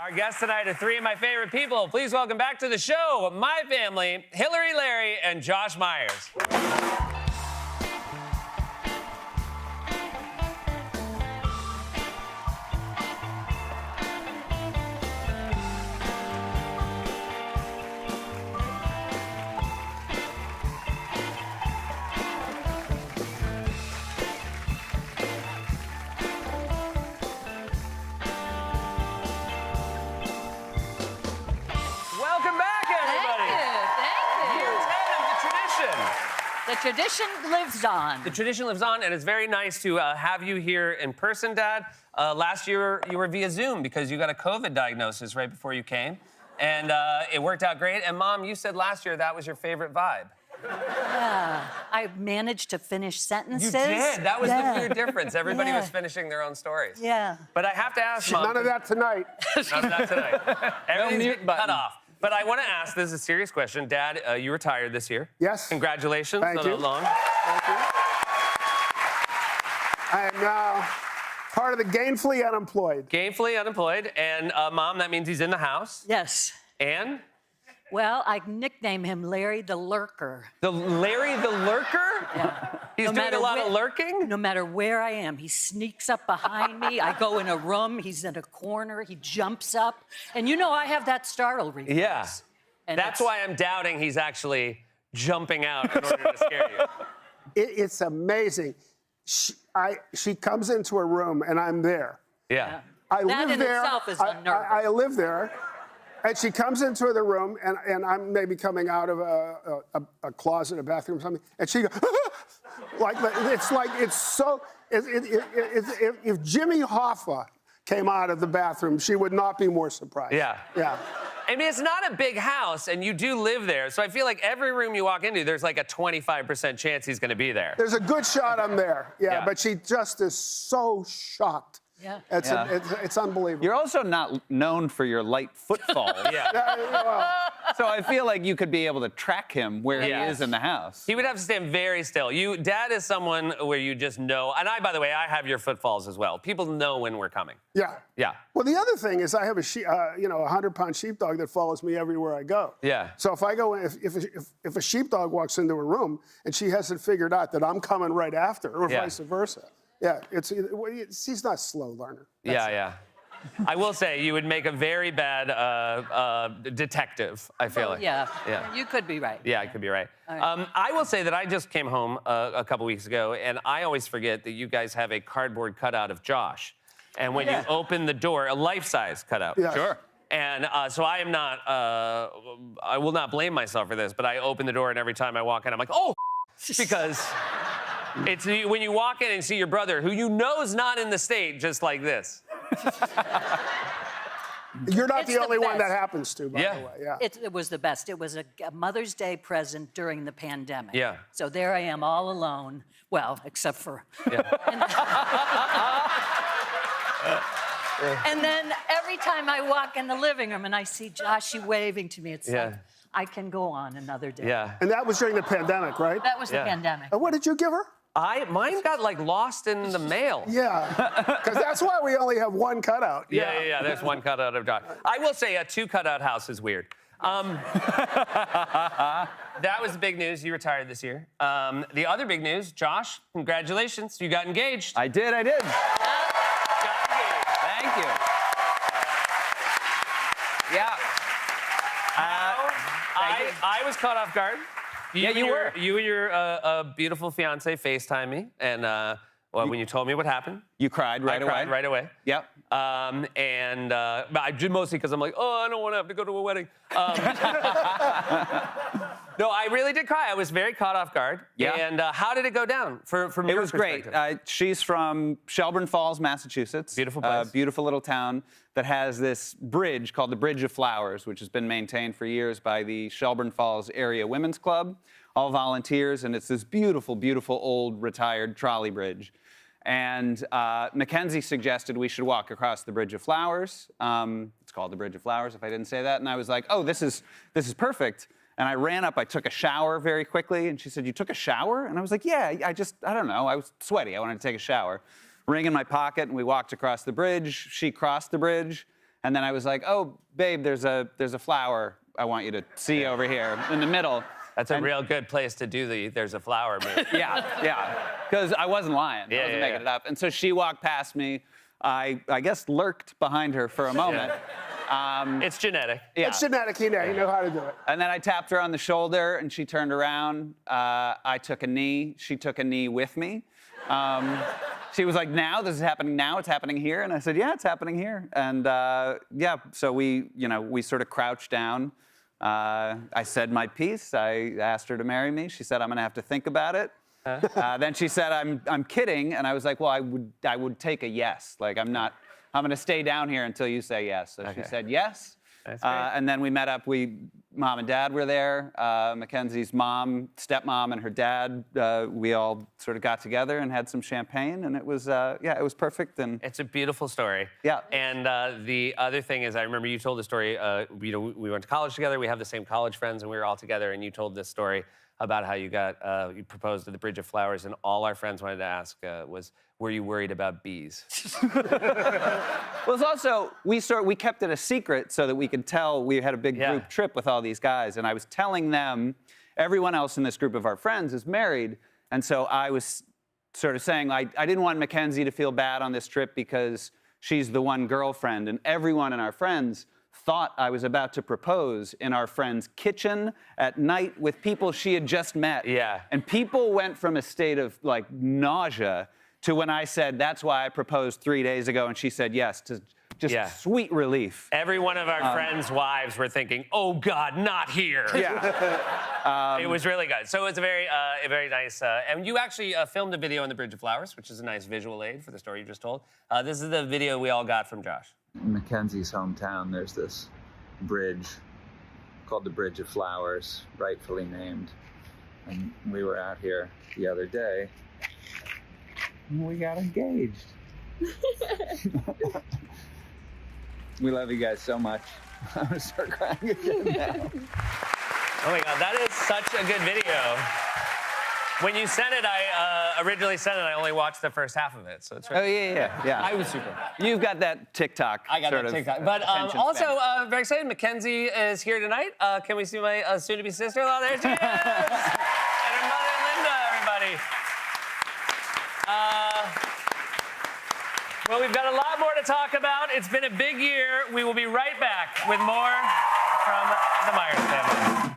Our guests tonight are three of my favorite people. Please welcome back to the show, my family, Hillary, Larry, and Josh Myers. The tradition lives on. The tradition lives on, and it's very nice to have you here in person, Dad. Last year, you were via Zoom because you got a COVID diagnosis right before you came, and it worked out great. And, Mom, you said last year that was your favorite vibe. Yeah, I managed to finish sentences. You did. That was the weird difference. Everybody was finishing their own stories. Yeah. But I have to ask, Mom. None of that tonight. None of that tonight. Everything's getting cut off. But I want to ask, this is a serious question. Dad, you retired this year. Yes. Congratulations. Thank you. Not long. Thank you. I am now part of the gainfully unemployed. Gainfully unemployed. And, Mom, that means he's in the house. Yes. And? Well, I nickname him Larry the Lurker. Larry the Lurker? Yeah. He's doing a lot of lurking? No matter where I am, he sneaks up behind me. I go in a room, he's in a corner, he jumps up. And you know I have that startle reflex. Yeah. And that's why I'm doubting he's actually jumping out in order to scare you. It's amazing. She comes into a room and I'm there. Yeah. I that live in there. itself is unnerving. I live there. And she comes into the room, and I'm maybe coming out of a closet, a bathroom, or something, and she goes, it's so. If Jimmy Hoffa came out of the bathroom, she would not be more surprised. Yeah. Yeah. I mean, it's not a big house, and you do live there, so I feel like every room you walk into, there's like a 25% chance he's going to be there. There's a good shot I'm there. Yeah, but she just is so shocked. Yeah. It's unbelievable. You're also not known for your light footfall. So I feel like you could be able to track him where he is in the house. He would have to stand very still. Dad is someone where you just know, and by the way, I have your footfalls as well. People know when we're coming. Yeah. Yeah. Well, the other thing is I have a 100-pound sheepdog that follows me everywhere I go. Yeah. So if I go in, if a sheepdog walks into a room and she hasn't figured out that I'm coming right after, or vice versa. Yeah, he's not a slow learner. Yeah. I will say you would make a very bad detective, I feel like. Yeah, you could be right. Yeah, I could be right. Right. I will say that I just came home a couple weeks ago, and I always forget that you guys have a cardboard cutout of Josh. And when you open the door, a life-size cutout. Yeah. Sure. And so I am not, I will not blame myself for this, but I open the door, and every time I walk in, I'm like, oh, because... It's when you walk in and see your brother, who you know is not in the state, just like this. You're not the only one that happens to, by the way. Yeah. It was the best. It was a Mother's Day present during the pandemic. Yeah. So there I am all alone. Well, except for... Yeah. And then every time I walk in the living room and I see Joshy waving to me, it's like, I can go on another day. Yeah. And that was during the pandemic, right? That was the pandemic. And what did you give her? Mine got like lost in the mail. Yeah, because that's why we only have one cutout. Yeah. There's one cutout of Josh. I will say a two-cutout house is weird. That was the big news. You retired this year. The other big news, Josh, congratulations. You got engaged. I did. Got engaged. Thank you. Yeah. I was caught off guard. You were. You and your beautiful fiance FaceTime me, and when you told me what happened, You cried right away. I cried right away. Yep. But I did mostly because I'm like, oh, I don't want to have to go to a wedding. No, I really did cry. I was very caught off guard. Yeah. And how did it go down from It your was great. perspective? She's from Shelburne Falls, Massachusetts. Beautiful place. Beautiful little town that has this bridge called the Bridge of Flowers, which has been maintained for years by the Shelburne Falls Area Women's Club, all volunteers, and it's this beautiful, beautiful old retired trolley bridge. And Mackenzie suggested we should walk across the Bridge of Flowers. It's called the Bridge of Flowers, if I didn't say that. And I was like, oh, this is perfect. And I ran up, I took a shower very quickly, and she said, you took a shower? And I was like, yeah, I don't know, I was sweaty, I wanted to take a shower. Ring in my pocket, and we walked across the bridge. She crossed the bridge, And then I was like, oh, babe, there's a flower I want you to see over here in the middle. That's a real good place to do the "there's a flower" move. Yeah. Because I wasn't lying. I wasn't making it up. And so she walked past me. I guess lurked behind her for a moment. It's genetic. Yeah. It's genetic. You know how to do it. And then I tapped her on the shoulder, and she turned around. I took a knee. She took a knee with me. She was like, now? This is happening now? It's happening here? And I said, yeah, it's happening here. And yeah, so we sort of crouched down. I said my piece. I asked her to marry me. She said, I'm gonna have to think about it. Then she said, I'm kidding. And I was like, well, I would take a yes. Like, I'm gonna stay down here until you say yes. So she said yes. That's great. And then we met up. Mom and Dad were there. Mackenzie's mom, stepmom, and her dad. We all sort of got together and had some champagne, and it was it was perfect. And It's a beautiful story. Yeah. And the other thing is, I remember you told the story. We went to college together. We have the same college friends, and we were all together. And you told this story about how you you proposed at the Bridge of Flowers, and all our friends wanted to ask was, were you worried about bees? well, it's also we kept it a secret so that we could tell. We had a big group trip with all these guys, and I was telling them everyone else in this group of our friends is married, and so I was sort of saying I didn't want Mackenzie to feel bad on this trip because she's the one girlfriend, and everyone in our friends thought I was about to propose in our friend's kitchen at night with people she had just met. Yeah. And people went from a state of like nausea to when I said, that's why I proposed 3 days ago, and she said yes, to just sweet relief. Every one of our friends' wives were thinking, oh God, not here. Yeah. It was really good. So it's a very nice, and you actually filmed a video on the Bridge of Flowers, which is a nice visual aid for the story you just told. This is the video we all got from Josh. In Mackenzie's hometown, there's this bridge called the Bridge of Flowers, rightfully named. And we were out here the other day, and we got engaged. We love you guys so much. I'm gonna start crying again now. Oh my God, that is such a good video. When you sent it, I originally sent it, I only watched the first half of it. So it's really Yeah. I was super. You've got that TikTok. I got sort that of TikTok. But attention also, span. very excited, Mackenzie is here tonight. Can we see my soon-to-be sister-in-law? There she is! And her mother, Linda, everybody. Well, we've got a lot more to talk about. It's been a big year. We will be right back with more from the Myers family.